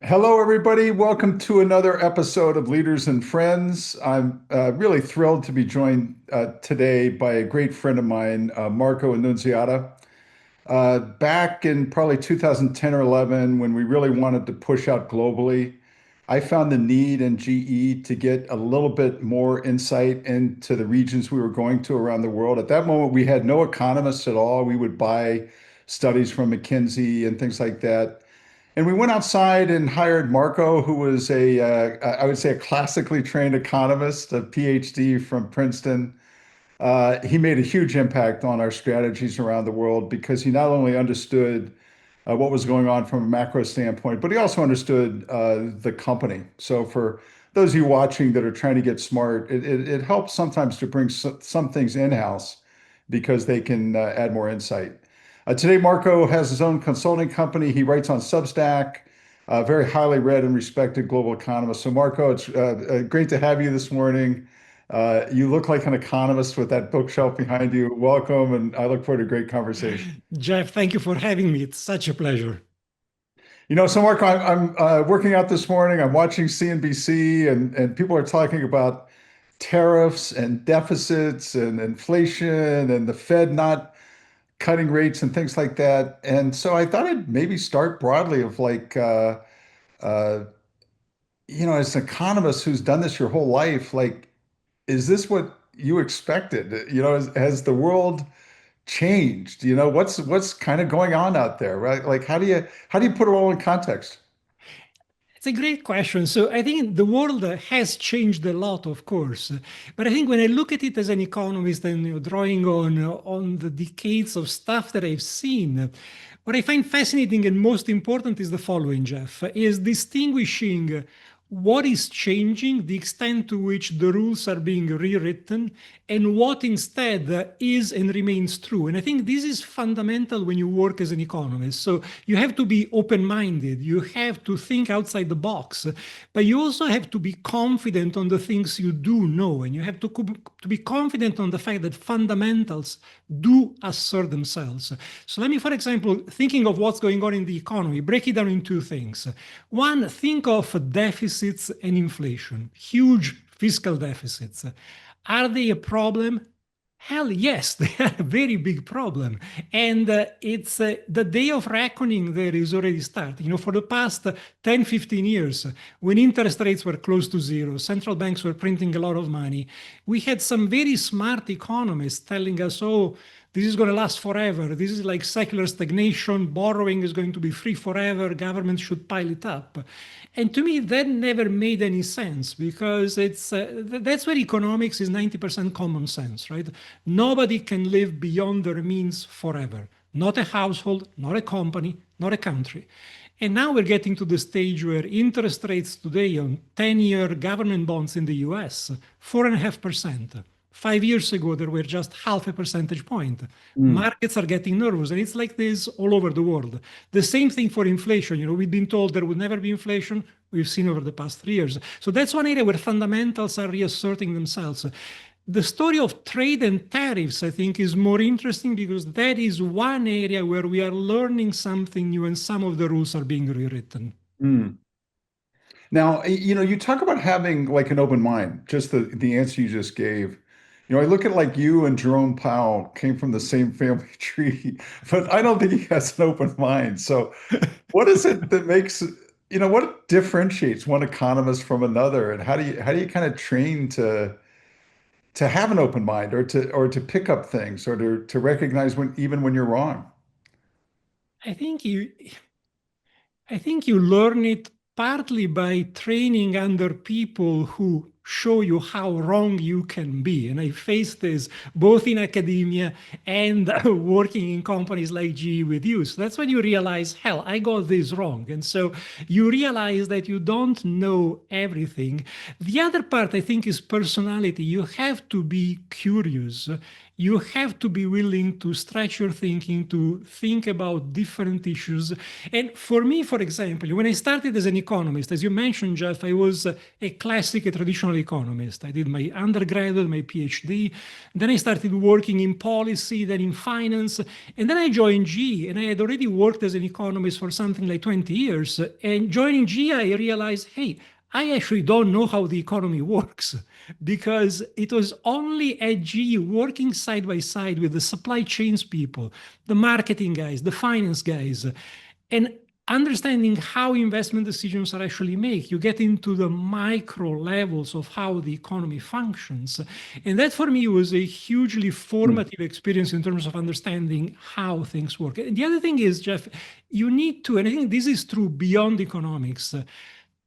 Hello, everybody. Welcome to another episode of Leaders and Friends. I'm really thrilled to be joined today by a great friend of mine, Marco Annunziata. Back in probably 2010 or 11, when we really wanted to push out globally, I found the need in GE to get a little bit more insight into the regions we were going to around the world. At that moment, we had no economists at all. We would buy studies from McKinsey and things like that. And we went outside and hired Marco, who was I would say, a classically trained economist, a PhD from Princeton. He made a huge impact on our strategies around the world because he not only understood what was going on from a macro standpoint, but he also understood the company. So for those of you watching that are trying to get smart, it helps sometimes to bring some things in-house because they can add more insight. Today, Marco has his own consulting company. He writes on Substack, very highly read and respected global economist. So, Marco, it's great to have you this morning. You look like an economist with that bookshelf behind you. Welcome, and I look forward to a great conversation. Jeff, thank you for having me. It's such a pleasure. So Marco, I'm working out this morning. I'm watching CNBC, and people are talking about tariffs and deficits and inflation and the Fed not cutting rates and things like that. And so I thought I'd maybe start broadly of uh, as an economist who's done this your whole life, like, is this what you expected? Has the world changed? What's kind of going on out there, right? Like, how do you put it all in context? It's a great question. So I think the world has changed a lot, of course. But I think when I look at it as an economist and drawing on the decades of stuff that I've seen, what I find fascinating and most important is the following, Jeff, is distinguishing what is changing, the extent to which the rules are being rewritten, and what instead is and remains true. And I think this is fundamental when you work as an economist. So you have to be open-minded, you have to think outside the box, but you also have to be confident on the things you do know, and you have to be confident on the fact that fundamentals do assert themselves. So let me, for example, thinking of what's going on in the economy, break it down in two things. One, think of deficits and inflation, huge fiscal deficits. Are they a problem? Hell yes, they are a very big problem. And it's the day of reckoning there is already starting. For the past 10, 15 years, when interest rates were close to zero, central banks were printing a lot of money, we had some very smart economists telling us, oh, this is going to last forever. This is like secular stagnation. Borrowing is going to be free forever. Government should pile it up. And to me, that never made any sense because that's where economics is 90% common sense, right? Nobody can live beyond their means forever. Not a household, not a company, not a country. And now we're getting to the stage where interest rates today on 10-year government bonds in the US, 4.5%. 5 years ago, there were just half a percentage point. Mm. Markets are getting nervous, and it's like this all over the world. The same thing for inflation. We've been told there would never be inflation. We've seen over the past 3 years. So that's one area where fundamentals are reasserting themselves. The story of trade and tariffs, I think, is more interesting because that is one area where we are learning something new and some of the rules are being rewritten. Mm. Now, you talk about having like an open mind, just the answer you just gave. I look at like you and Jerome Powell came from the same family tree, but I don't think he has an open mind. So what is it that what differentiates one economist from another? And how do you kind of train to have an open mind or to pick up things or to recognize even when you're wrong? I think you I think you learn it partly by training under people who show you how wrong you can be. And I faced this both in academia and working in companies like GE with you. So that's when you realize, hell, I got this wrong. And so you realize that you don't know everything. The other part, I think, is personality. You have to be curious. You have to be willing to stretch your thinking, to think about different issues. And for me, for example, when I started as an economist, as you mentioned, Jeff, I was a classic, a traditional economist. I did my undergraduate, my PhD. Then I started working in policy, then in finance. And then I joined GE, and I had already worked as an economist for something like 20 years. And joining GE, I realized, hey, I actually don't know how the economy works because it was only at GE working side by side with the supply chains people, the marketing guys, the finance guys, and understanding how investment decisions are actually made. You get into the micro levels of how the economy functions. And that for me was a hugely formative experience in terms of understanding how things work. And the other thing is, Jeff, you need to, and I think this is true beyond economics,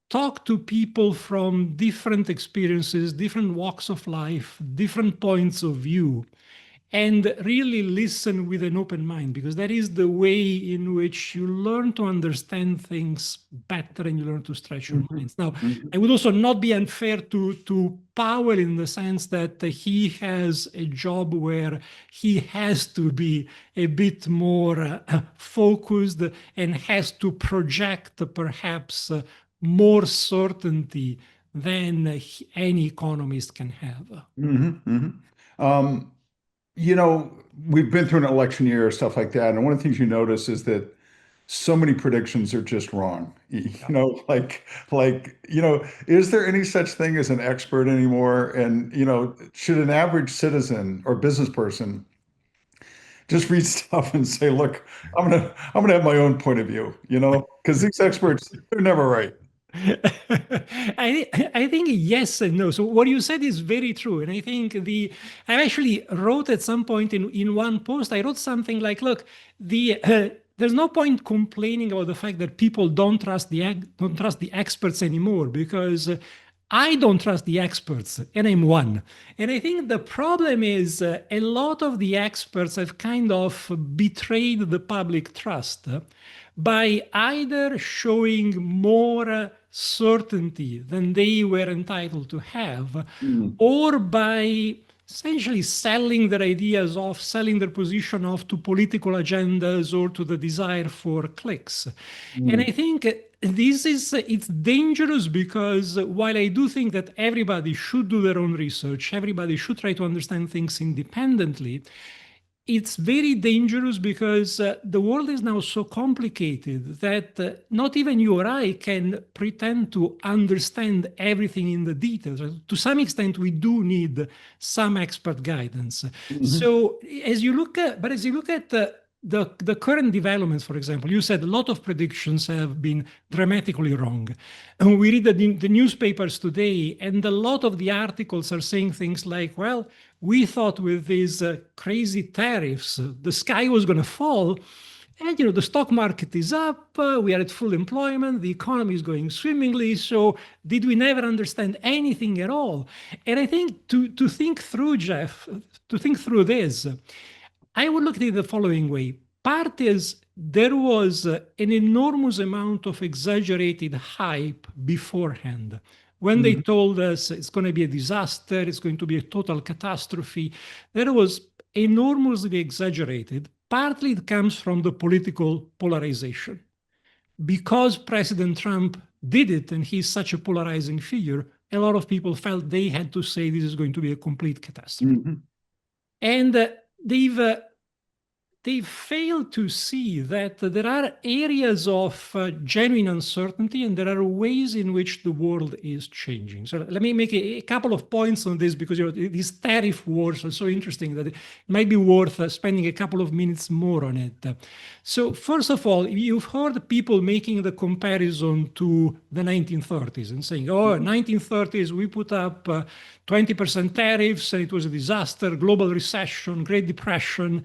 talk to people from different experiences, different walks of life, different points of view, and really listen with an open mind, because that is the way in which you learn to understand things better and you learn to stretch your minds. Now, I would also not be unfair to Powell in the sense that he has a job where he has to be a bit more focused and has to project perhaps more certainty than any economist can have. Um, you know, we've been through an election year, stuff like that. And one of the things you notice is that so many predictions are just wrong. Yeah. Is there any such thing as an expert anymore? And, should an average citizen or business person just read stuff and say, look, I'm gonna have my own point of view, because these experts, they're never right. I think yes and no. So what you said is very true, and I think I actually wrote at some point in one post. I wrote something like, "Look, there's no point complaining about the fact that people don't trust the experts anymore because." I don't trust the experts, and I'm one. And I think the problem is a lot of the experts have kind of betrayed the public trust by either showing more certainty than they were entitled to have, Mm, or by essentially selling their ideas off, selling their position off to political agendas or to the desire for clicks. And I mm, think it's dangerous because while I do think that everybody should do their own research, everybody should try to understand things independently, it's very dangerous because the world is now so complicated that not even you or I can pretend to understand everything in the details. To some extent, we do need some expert guidance. mhm, So as you look at the current developments, for example, you said a lot of predictions have been dramatically wrong. And we read the newspapers today, and a lot of the articles are saying things like, well, we thought with these crazy tariffs, the sky was going to fall. And the stock market is up. We are at full employment. The economy is going swimmingly. So did we never understand anything at all? And I think to think through, Jeff, to think through this, I would look at it the following way. Part is there was an enormous amount of exaggerated hype beforehand. When they mhm, told us it's going to be a disaster, it's going to be a total catastrophe, that was enormously exaggerated. Partly it comes from the political polarization. Because President Trump did it and he's such a polarizing figure, a lot of people felt they had to say this is going to be a complete catastrophe. mhm, And they've they fail to see that there are areas of genuine uncertainty and there are ways in which the world is changing. So let me make a couple of points on this because these tariff wars are so interesting that it might be worth spending a couple of minutes more on it. So first of all, you've heard people making the comparison to the 1930s and saying, oh, 1930s, we put up 20% tariffs and it was a disaster, global recession, Great Depression.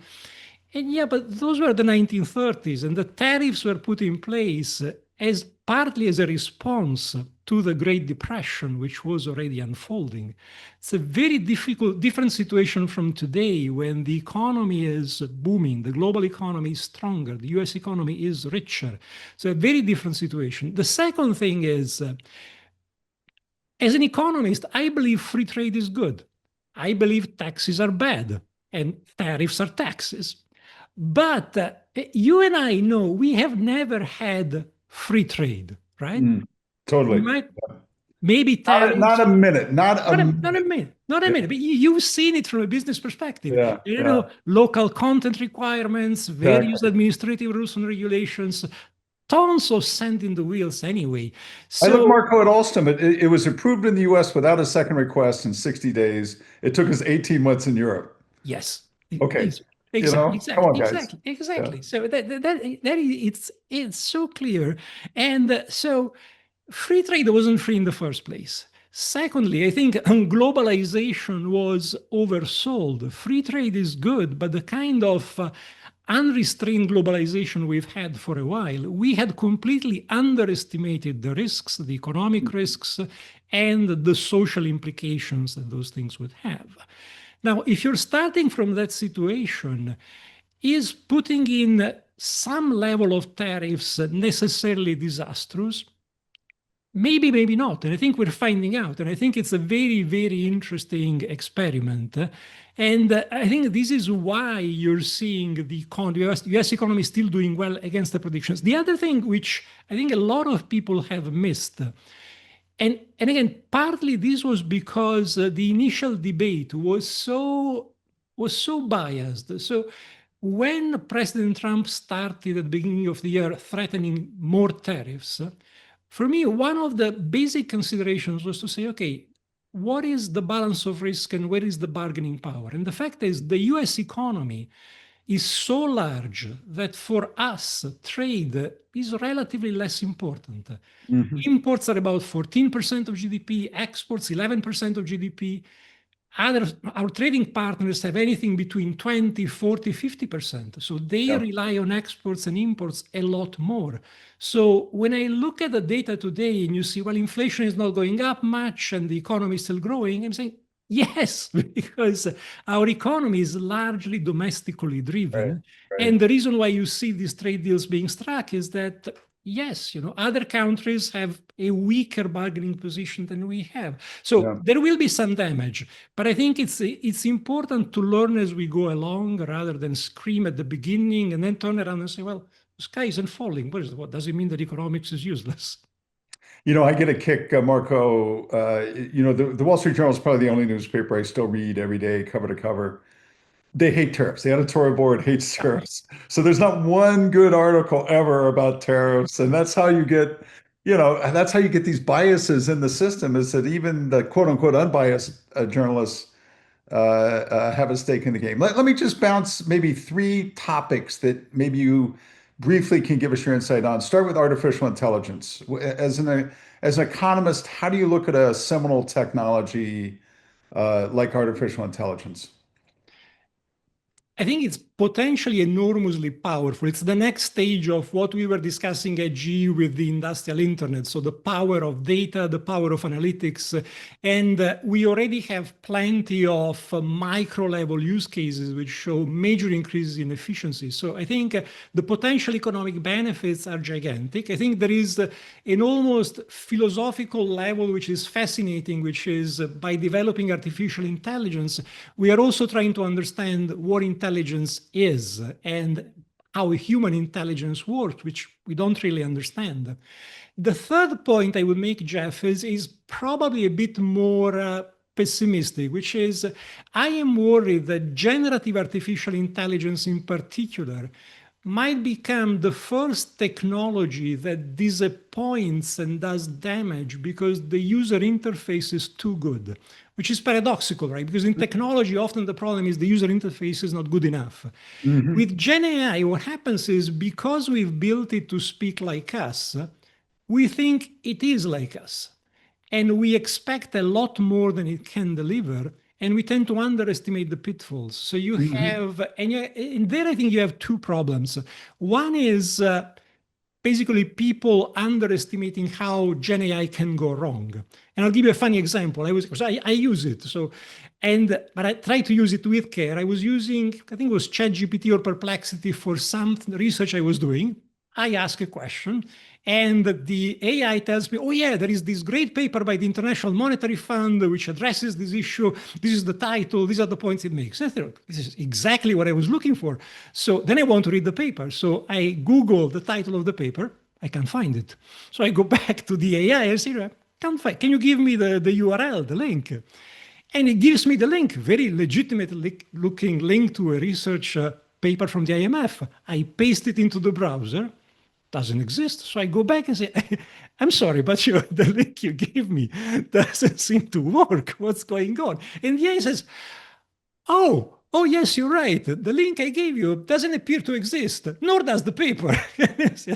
And yeah, but those were the 1930s, and the tariffs were put in place as partly as a response to the Great Depression, which was already unfolding. It's a very different situation from today when the economy is booming, the global economy is stronger, the US economy is richer. So a very different situation. The second thing is, as an economist, I believe free trade is good. I believe taxes are bad and tariffs are taxes. But you and I know we have never had free trade, right? mm. We Totally. might maybe Not tariffs. a minute. Not a Not a minute. minute, not a Yeah. minute. But you've seen it from a business perspective. Yeah. You Yeah. know, local content requirements, various Exactly. administrative rules and regulations, tons of sand in the wheels anyway. I look, So Marco, at Alstom. It was approved in the US without a second request in 60 days. It took us 18 months in Europe. yes, Okay. exactly, Come exactly, on, guys. exactly, Yeah. exactly. So it's so clear, and so free trade wasn't free in the first place. Secondly, I think globalization was oversold. Free trade is good, but the kind of unrestrained globalization we've had for a while, we had completely underestimated the risks, the economic risks, and the social implications that those things would have. Now, if you're starting from that situation, is putting in some level of tariffs necessarily disastrous? Maybe, maybe not. And I think we're finding out. And I think it's a very, very interesting experiment. And I think this is why you're seeing the US economy still doing well against the predictions. The other thing, which I think a lot of people have missed, and again, partly this was because the initial debate was so biased. So when President Trump started at the beginning of the year threatening more tariffs, for me, one of the basic considerations was to say, okay, what is the balance of risk and where is the bargaining power? And the fact is, the US economy is so large that for us, trade is relatively less important. Mhm. Imports are about 14% of GDP, exports 11% of GDP. Our trading partners have anything between 20, 40, 50%. So they Yeah. rely on exports and imports a lot more. So when I look at the data today and you see, well, inflation is not going up much and the economy is still growing, I'm saying, yes, because our economy is largely domestically Right. driven. Right. And the reason why you see these trade deals being struck is that yes, other countries have a weaker bargaining position than we have. So Yeah. there will be some damage, but I think it's important to learn as we go along rather than scream at the beginning and then turn around and say, well, the sky isn't falling. What does it mean that economics is useless? I get a kick, Marco. The Wall Street Journal is probably the only newspaper I still read every day, cover to cover. They hate tariffs. The editorial board hates tariffs. So there's not one good article ever about tariffs. And that's how you get these biases in the system, is that even the quote unquote unbiased journalists have a stake in the game. Let me just bounce maybe three topics that maybe you briefly can give us your insight on. Start with artificial intelligence. As an economist, how do you look at a seminal technology like artificial intelligence? I think it's potentially enormously powerful. It's the next stage of what we were discussing at GE with the industrial internet. So the power of data, the power of analytics, and we already have plenty of micro level use cases which show major increases in efficiency. So I think the potential economic benefits are gigantic. I think there is an almost philosophical level which is fascinating, which is by developing artificial intelligence, we are also trying to understand what intelligence is and how human intelligence works, which we don't really understand. The third point I would make, Jeff, is probably a bit more pessimistic, which is I am worried that generative artificial intelligence in particular might become the first technology that disappoints and does damage because the user interface is too good, which is paradoxical, right? Because in technology, often the problem is the user interface is not good enough. Hmm. With Gen AI, what happens is because we've built it to speak like us, we think it is like us. And we expect a lot more than it can deliver. And we tend to underestimate the pitfalls. So you Hmm. have, and there I think you have two problems. One is basically people underestimating how Gen AI can go wrong. And I'll give you a funny example. I use it. But I try to use it with care. I was using, I think it was ChatGPT or Perplexity for some research I was doing. I ask a question, and the AI tells me, oh, yeah, there is this great paper by the International Monetary Fund which addresses this issue. This is the title. These are the points it makes. I thought, this is exactly what I was looking for. So then I want to read the paper. So I Google the title of the paper. I can't find it. So I go back to the AI and say, Can't find. Can you give me the URL, the link? And it gives me the link, very legitimate looking link to a research paper from the IMF. I paste it into the browser, doesn't exist. So I go back and say, I'm sorry, but the link you gave me doesn't seem to work. What's going on? And the AI says, oh, yes, you're right. The link I gave you doesn't appear to exist, nor does the paper.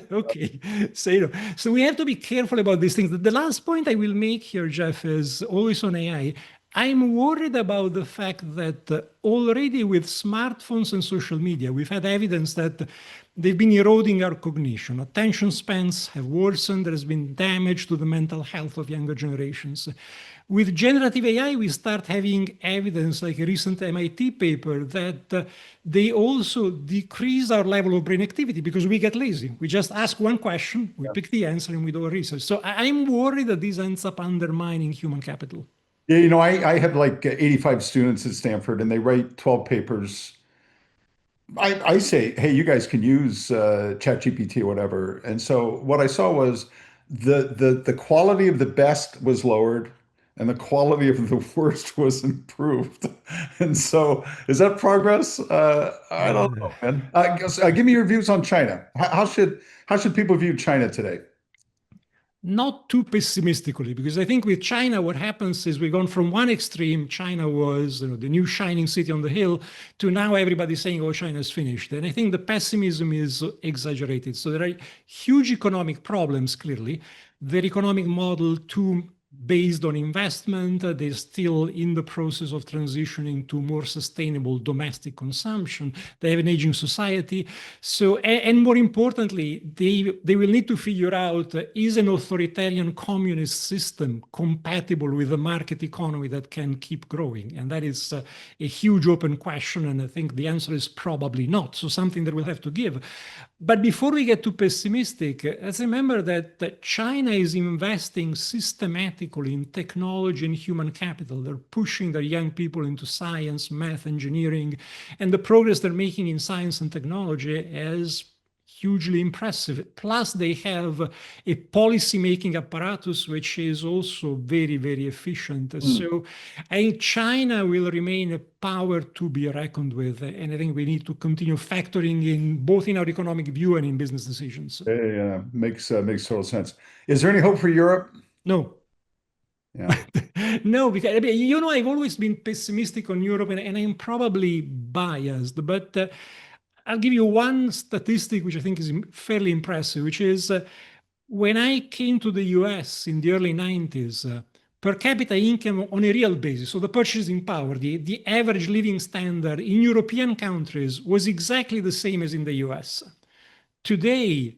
Okay. So we have to be careful about these things. The last point I will make here, Jeff, is always on AI. I'm worried about the fact that already with smartphones and social media, we've had evidence that they've been eroding our cognition. Attention spans have worsened. There has been damage to the mental health of younger generations. With generative AI, we start having evidence, like a recent MIT paper, that they also decrease our level of brain activity because we get lazy. We just ask one question, we pick the answer, and we do our research. So I'm worried that this ends up undermining human capital. Yeah, I have like 85 students at Stanford and they write 12 papers. I say, hey, you guys can use ChatGPT or whatever. And so what I saw was the quality of the best was lowered and the quality of the worst was improved. And so is that progress? I don't Uh, know, man. Give me your views on China. How should people view China today? Not too pessimistically, because I think with China, what happens is we've gone from one extreme, China was the new shining city on the hill, to now everybody's saying, oh, China's finished. And I think the pessimism is exaggerated. So there are huge economic problems, clearly. Their economic model, too based on investment. They're still in the process of transitioning to more sustainable domestic consumption. They have an aging society. So, and more importantly, they will need to figure out, is an authoritarian communist system compatible with a market economy that can keep growing? And that is a huge open question. And I think the answer is probably not. So something that we'll have to give. But before we get too pessimistic, let's remember that China is investing systematically in technology and human capital. They're pushing their young people into science, math, engineering, and the progress they're making in science and technology is hugely impressive. Plus, they have a policy-making apparatus which is also very, very efficient. Hmm. So I think China will remain a power to be reckoned with, and I think we need to continue factoring in both in our economic view and in business decisions. Yeah, makes total sense. Is there any hope for Europe? No. Yeah. No, because I mean, I've always been pessimistic on Europe, and I'm probably biased, but I'll give you one statistic which I think is fairly impressive, which is when I came to the US in the early 90s, per capita income on a real basis, so the purchasing power, the average living standard in European countries was exactly the same as in the US. Today,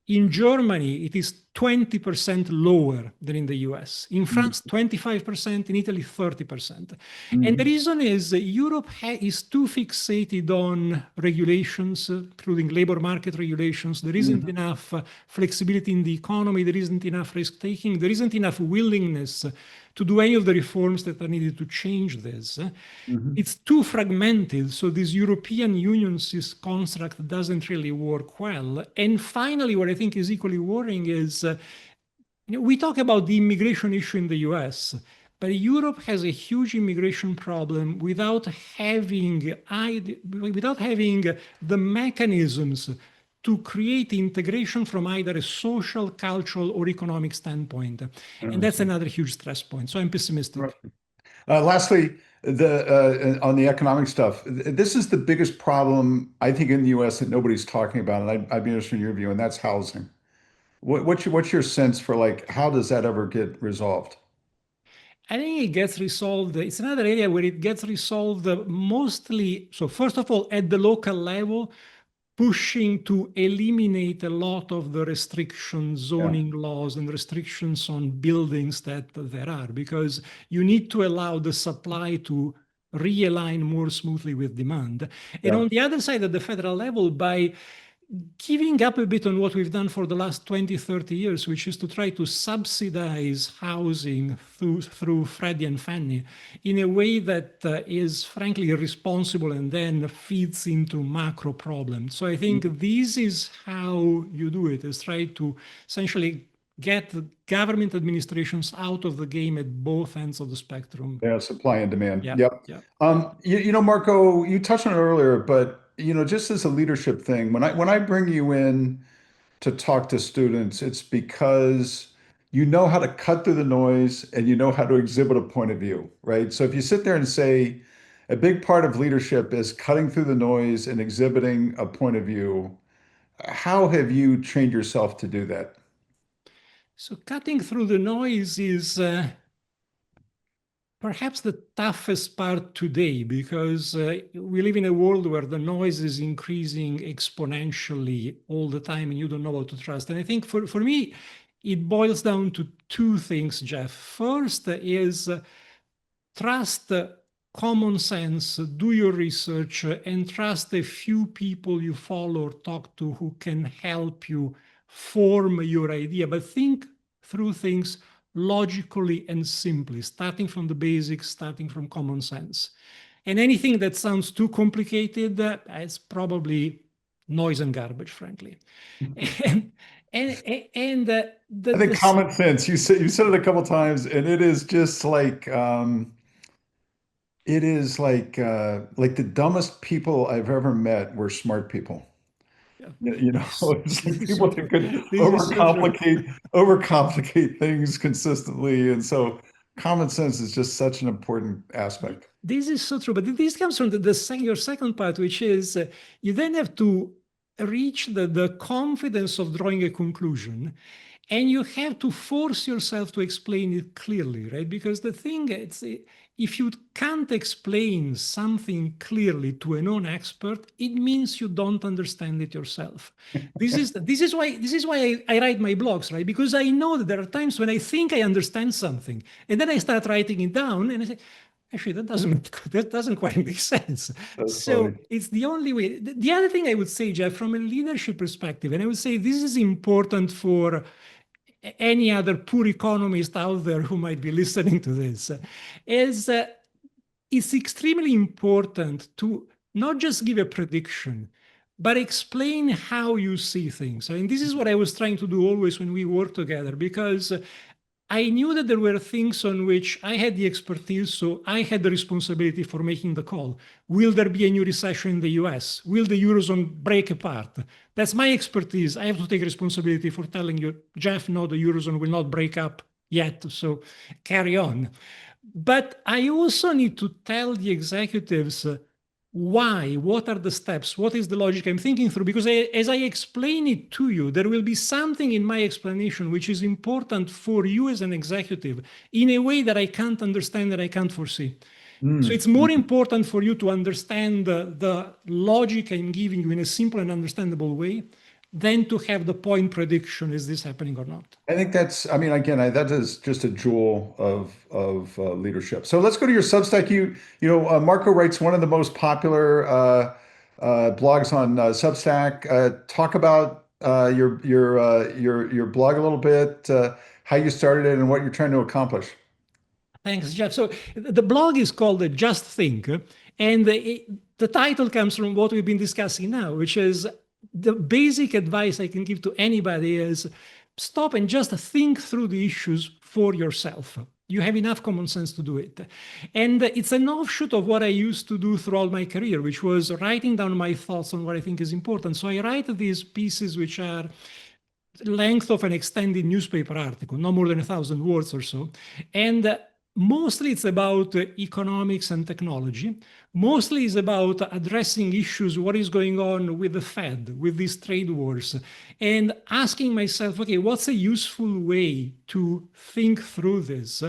in Germany, it is 20% lower than in the US. In France, 25%. In Italy, 30%. And the Mhm. reason is Europe is too fixated on regulations, including labor market regulations. There isn't Mhm. enough flexibility in the economy. There isn't enough risk taking. There isn't enough willingness to do any of the reforms that are needed to change this. Mhm. It's too fragmented, so this European Union construct doesn't really work well. And finally, what I think is equally worrying is we talk about the immigration issue in the US, but Europe has a huge immigration problem without having the mechanisms to create integration from either a social, cultural, or economic standpoint. And that's Okay. another huge stress point. So I'm Right. pessimistic. Lastly, the on the economic stuff, this is the biggest problem I think in the U.S. that nobody's talking about, and I'd be interested in your view, and that's housing. What's your sense for like how does that ever get resolved? I think it gets resolved. It's another area where it gets resolved mostly. So, first of all, at the local level, pushing to eliminate a lot of the restrictions, Yeah. zoning laws, and restrictions on buildings that there are, because you need to allow the supply to realign more smoothly with demand. And Yeah. on the other side, at the federal level, by giving up a bit on what we've done for the last 20, 30 years, which is to try to subsidize housing through Freddie and Fannie in a way that is frankly irresponsible and then feeds into macro problems. So I think this is how you do it, is try to essentially get government administrations out of the game at both ends of the spectrum. Yeah, supply and demand. Yeah, Yep. yeah, yeah. Marco, you touched on it earlier, but just as a leadership thing, when I bring you in to talk to students, it's because you know how to cut through the noise and you know how to exhibit a point of view, right? So if you sit there and say a big part of leadership is cutting through the noise and exhibiting a point of view, how have you trained yourself to do that? So cutting through the noise is perhaps the toughest part today because we live in a world where the noise is increasing exponentially all the time and you don't know what to trust. And I think for me, it boils down to two things, Jeff. First is trust common sense, do your research, and trust a few people you follow or talk to who can help you form your idea. But think through things logically and simply, starting from the basics, starting from common sense. And anything that sounds too complicated is probably noise and garbage, frankly. And and I think the common sense, you said it a couple times, and it is just like the dumbest people I've ever met were smart people. yeah, It's this like is so people that true. could This is so true. overcomplicate things consistently. And so common sense is just such an important aspect. This is so true, but this comes from your second part, which is you then have to reach the confidence of drawing a conclusion, and you have to force yourself to explain it clearly, right? Because the thing is, if you can't explain something clearly to a non-expert, it means you don't understand it yourself. This is why I write my blogs, right? Because I know that there are times when I think I understand something, and then I start writing it down, and I say, actually, that doesn't quite make sense. That's So funny. it's the only way. The other thing I would say, Jeff, from a leadership perspective, and I would say this is important for any other poor economist out there who might be listening to this, is it's extremely important to not just give a prediction, but explain how you see things. And this is what I was trying to do always when we work together, because I knew that there were things on which I had the expertise, so I had the responsibility for making the call. Will there be a new recession in the US? Will the Eurozone break apart? That's my expertise. I have to take responsibility for telling you, Jeff, no, the Eurozone will not break up yet, so carry on. But I also need to tell the executives why, what are the steps, what is the logic I'm thinking through, because as I explain it to you, there will be something in my explanation which is important for you as an executive in a way that I can't understand, that I can't foresee. So Mm. it's more important for you to understand the logic I'm giving you in a simple and understandable way than to have the point prediction, is this happening or not? I think I mean, again, that is just a jewel of leadership. So let's go to your Substack. Marco writes one of the most popular blogs on Substack. Talk about your blog a little bit, how you started it, and what you're trying to accomplish. Thanks, Jeff. So the blog is called Just Think, and the title comes from what we've been discussing now, which is the basic advice I can give to anybody is stop and just think through the issues for yourself. You have enough common sense to do it. And it's an offshoot of what I used to do throughout my career, which was writing down my thoughts on what I think is important. So I write these pieces which are length of an extended newspaper article, no more than 1,000 words or so. And mostly it's about economics and technology. Mostly it's about addressing issues, what is going on with the Fed, with these trade wars, and asking myself, okay, what's a useful way to think through this,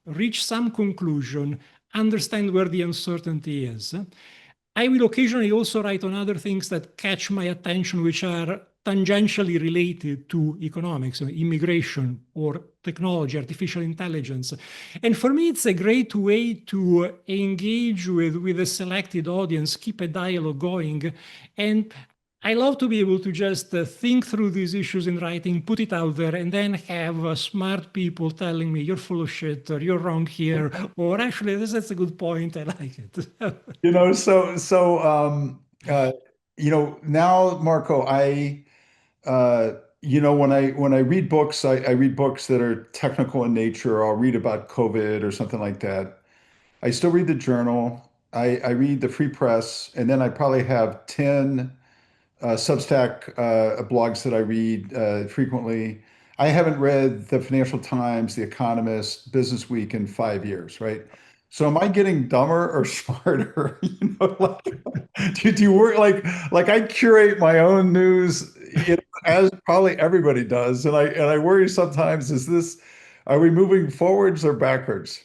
reach some conclusion, understand where the uncertainty is. I will occasionally also write on other things that catch my attention, which are tangentially related to economics, immigration or technology, artificial intelligence. And for me, it's a great way to engage with a selected audience, keep a dialogue going. And I love to be able to just think through these issues in writing, put it out there, and then have smart people telling me you're full of shit or you're wrong here, or actually, that's a good point. I like it. So now, Marco, uh when I read books, I read books that are technical in nature. I'll read about COVID or something like that. I still read the journal. I read the free press, and then I probably have 10 Substack blogs that I read frequently. I haven't read the Financial Times, The Economist, Business Week in 5 years, right? So am I getting dumber or smarter? Do you work like I curate my own news, as probably everybody does, and I worry sometimes, are we moving forwards or backwards?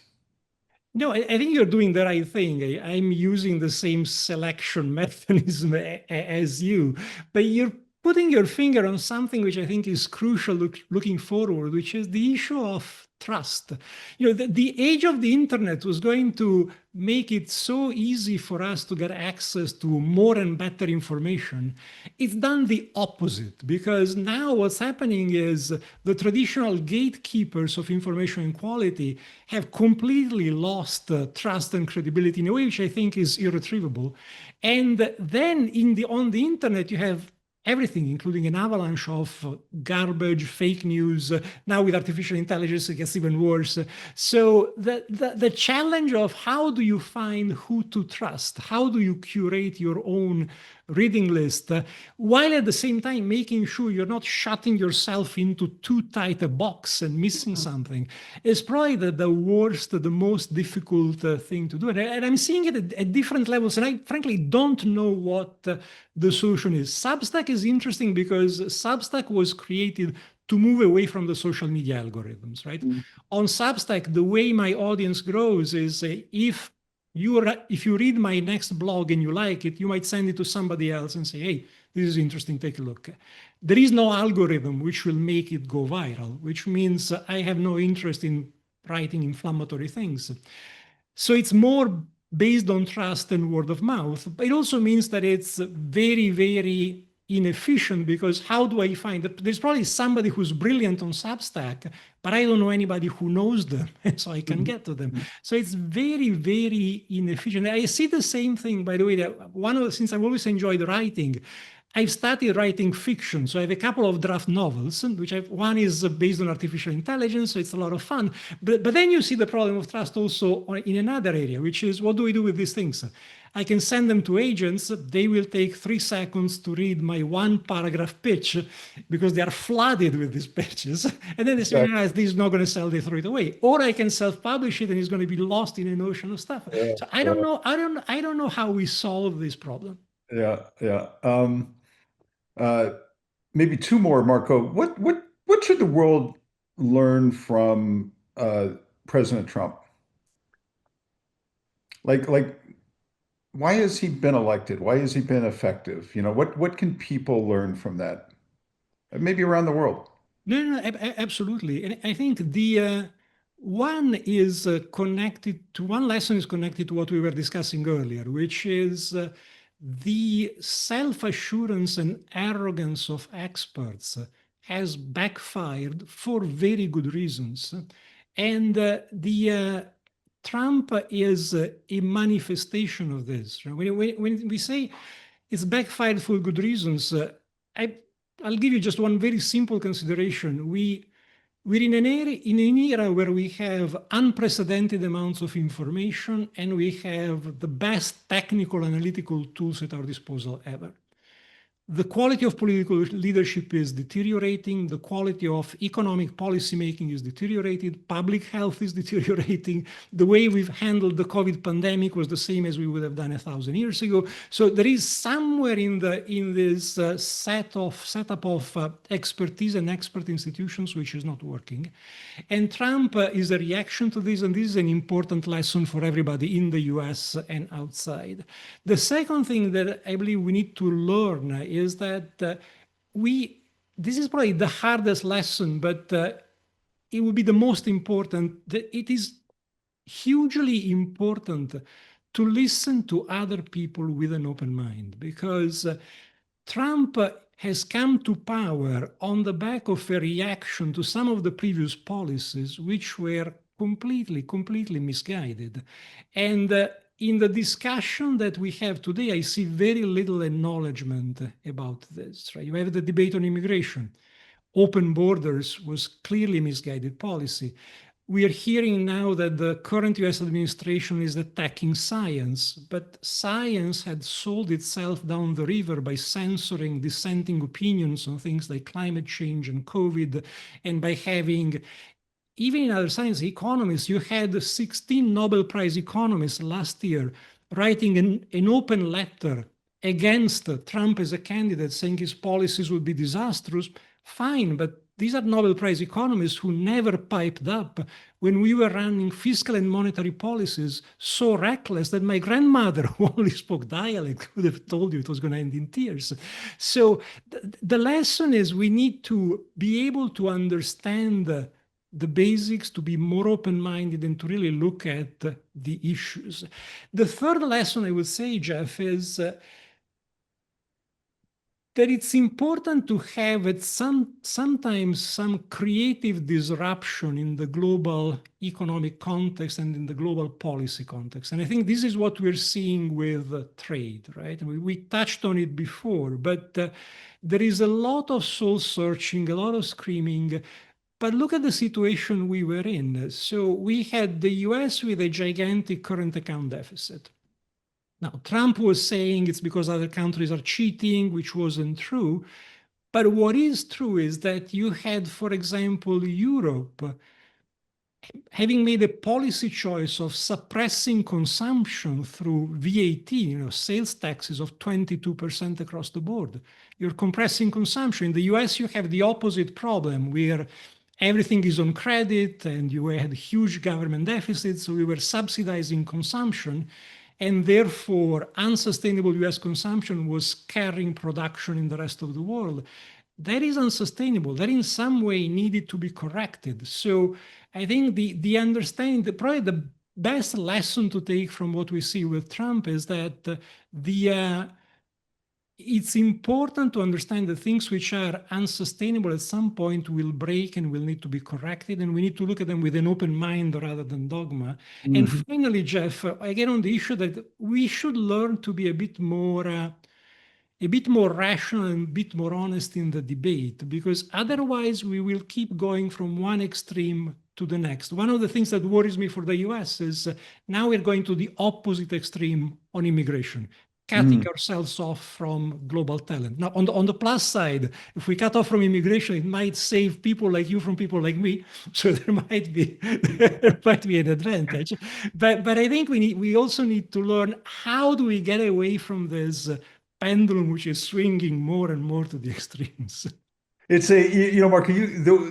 No, I think you're doing the right thing. I'm using the same selection mechanism as you, but you're putting your finger on something which I think is crucial looking forward, which is the issue of trust. The age of the internet was going to make it so easy for us to get access to more and better information. It's done the opposite, because now what's happening is the traditional gatekeepers of information quality have completely lost trust and credibility in a way which I think is irretrievable. And then on the internet, you have everything, including an avalanche of garbage, fake news. Now with artificial intelligence, it gets even worse. So the challenge of how do you find who to trust? How do you curate your own reading list, while at the same time making sure you're not shutting yourself into too tight a box and missing something, is probably the worst, the most difficult thing to do. And I'm seeing it at different levels, and I frankly don't know what the solution is. Substack is interesting because Substack was created to move away from the social media algorithms, right? Mm. On Substack, the way my audience grows is if you read my next blog and you like it, you might send it to somebody else and say, hey, this is interesting, take a look. There is no algorithm which will make it go viral, which means I have no interest in writing inflammatory things. So it's more based on trust and word of mouth. But it also means that it's very, very inefficient, because how do I find that? There's probably somebody who's brilliant on Substack, but I don't know anybody who knows them, so I can get to them. Mhm. So it's very, very inefficient. I see the same thing, by the way, that since I've always enjoyed writing, I've started writing fiction. So I have a couple of draft novels, one is based on artificial intelligence, so it's a lot of fun. But then you see the problem of trust also in another area, which is, what do we do with these things? I can send them to agents. They will take 3 seconds to read my one paragraph pitch because they are flooded with these pitches. And then they say, Exactly. no, this is not going to sell, they throw it away. Or I can self-publish it and it's going to be lost in an ocean of stuff. Yeah, So I don't yeah, know. I don't know how we solve this problem. yeah, yeah. Uh, Maybe two more, Marco. What should the world learn from President Trump? Like why has he been elected? Why has he been effective? What can people learn from that? Maybe around the world. No, absolutely. And I think the one is connected to one lesson is connected to what we were discussing earlier, which is the self-assurance and arrogance of experts has backfired for very good reasons. And the Trump is a manifestation of this. Right? When we say it's backfired for good reasons, I I'll give you just one very simple consideration. We're in an era where we have unprecedented amounts of information and we have the best technical analytical tools at our disposal ever. The quality of political leadership is deteriorating. The quality of economic policymaking is deteriorated. Public health is deteriorating. The way we've handled the COVID pandemic was the same as we would have done 1,000 years ago. So there is somewhere in this setup of expertise and expert institutions which is not working. And Trump is a reaction to this, and this is an important lesson for everybody in the US and outside. The second thing that I believe we need to learn is that this is probably the hardest lesson, but it will be the most important. It is hugely important to listen to other people with an open mind, because Trump has come to power on the back of a reaction to some of the previous policies, which were completely misguided. And in the discussion that we have today, I see very little acknowledgement about this. Right? You have the debate on immigration. open borders was clearly misguided policy. We are hearing now that the current US administration is attacking science, but science had sold itself down the river by censoring dissenting opinions on things like climate change and COVID, and by having, even in other science, economists, you had 16 Nobel Prize economists last year writing an open letter against Trump as a candidate, saying his policies would be disastrous. Fine, but these are Nobel Prize economists who never piped up when we were running fiscal and monetary policies so reckless that my grandmother, who only spoke dialect, would have told you it was going to end in tears. So the lesson is we need to be able to understand the basics, to be more open-minded, and to really look at the issues. The third lesson I would say, Jeff, is that it's important to have sometimes some creative disruption in the global economic context and in the global policy context. And I think this is what we're seeing with trade, right? We touched on it before, but there is a lot of soul searching, a lot of screaming. But look at the situation we were in. So we had the US with a gigantic current account deficit. Now, Trump was saying it's because other countries are cheating, which wasn't true. But what is true is that you had, for example, Europe having made a policy choice of suppressing consumption through VAT, sales taxes of 22% across the board. You're compressing consumption. In the US, you have the opposite problem where everything is on credit and you had huge government deficits, so we were subsidizing consumption, and therefore unsustainable US consumption was carrying production in the rest of the world. That is unsustainable. That in some way needed to be corrected. So I think the understanding, probably the best lesson to take from what we see with Trump is that it's important to understand that things which are unsustainable at some point will break and will need to be corrected, and we need to look at them with an open mind rather than dogma. Mm-hmm. And finally, Jeff, again on the issue that we should learn to be a bit more rational and a bit more honest in the debate, because otherwise we will keep going from one extreme to the next. One of the things that worries me for the US is now we're going to the opposite extreme on immigration, cutting ourselves off from global talent. Now, on the plus side, if we cut off from immigration, it might save people like you from people like me. So there might be an advantage. But I think we also need to learn, how do we get away from this pendulum which is swinging more and more to the extremes? It's Marco,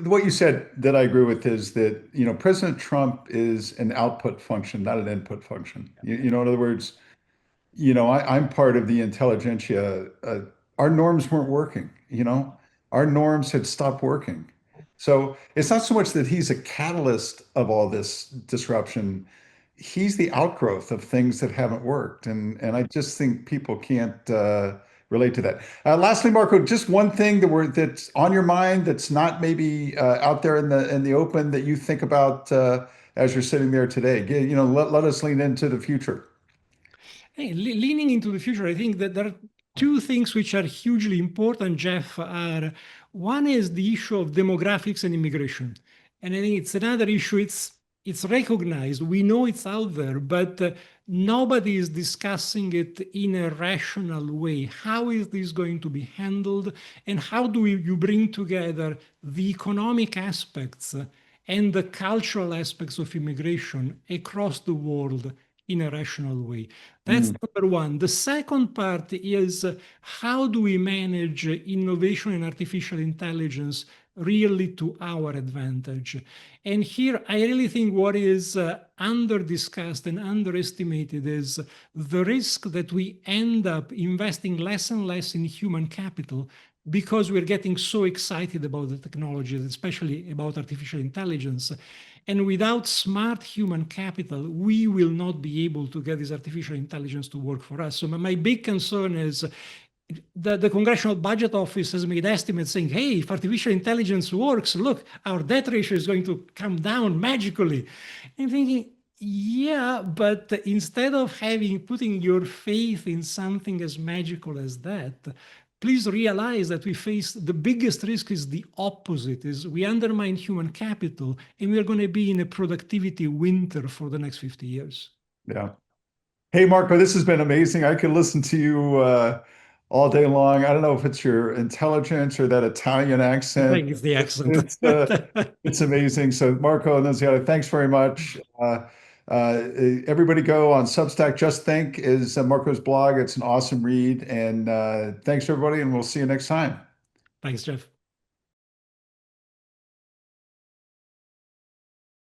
what you said that I agree with is that, President Trump is an output function, not an input function. In other words, I'm part of the intelligentsia. Our norms weren't working, our norms had stopped working. So it's not so much that he's a catalyst of all this disruption. He's the outgrowth of things that haven't worked. And I just think people can't relate to that. Lastly, Marco, just one thing that's on your mind that's not maybe out there in the open that you think about as you're sitting there today. Let us lean into the future. Hey, leaning into the future, I think that there are two things which are hugely important, Jeff. One is the issue of demographics and immigration. And I think it's another issue. It's recognized. We know it's out there, but nobody is discussing it in a rational way. How is this going to be handled? And how do you bring together the economic aspects and the cultural aspects of immigration across the world in a rational way? That's number one. The second part is how do we manage innovation and artificial intelligence really to our advantage? And here, I really think what is under-discussed and underestimated is the risk that we end up investing less and less in human capital because we're getting so excited about the technology, especially about artificial intelligence. And without smart human capital, we will not be able to get this artificial intelligence to work for us. So my big concern is the Congressional Budget Office has made estimates saying, hey, if artificial intelligence works, look, our debt ratio is going to come down magically. I'm thinking, yeah, but instead of putting your faith in something as magical as that, please realize that we face the biggest risk is the opposite, is we undermine human capital, and we're going to be in a productivity winter for the next 50 years. Yeah. Hey, Marco, this has been amazing. I could listen to you all day long. I don't know if it's your intelligence or that Italian I accent. think it's the It's accent. it's it's amazing. So, Marco Annunziata, thanks very much. Everybody go on Substack. Just Think is Marco's blog. It's an awesome read. And thanks, everybody, and we'll see you next time. Thanks, Jeff.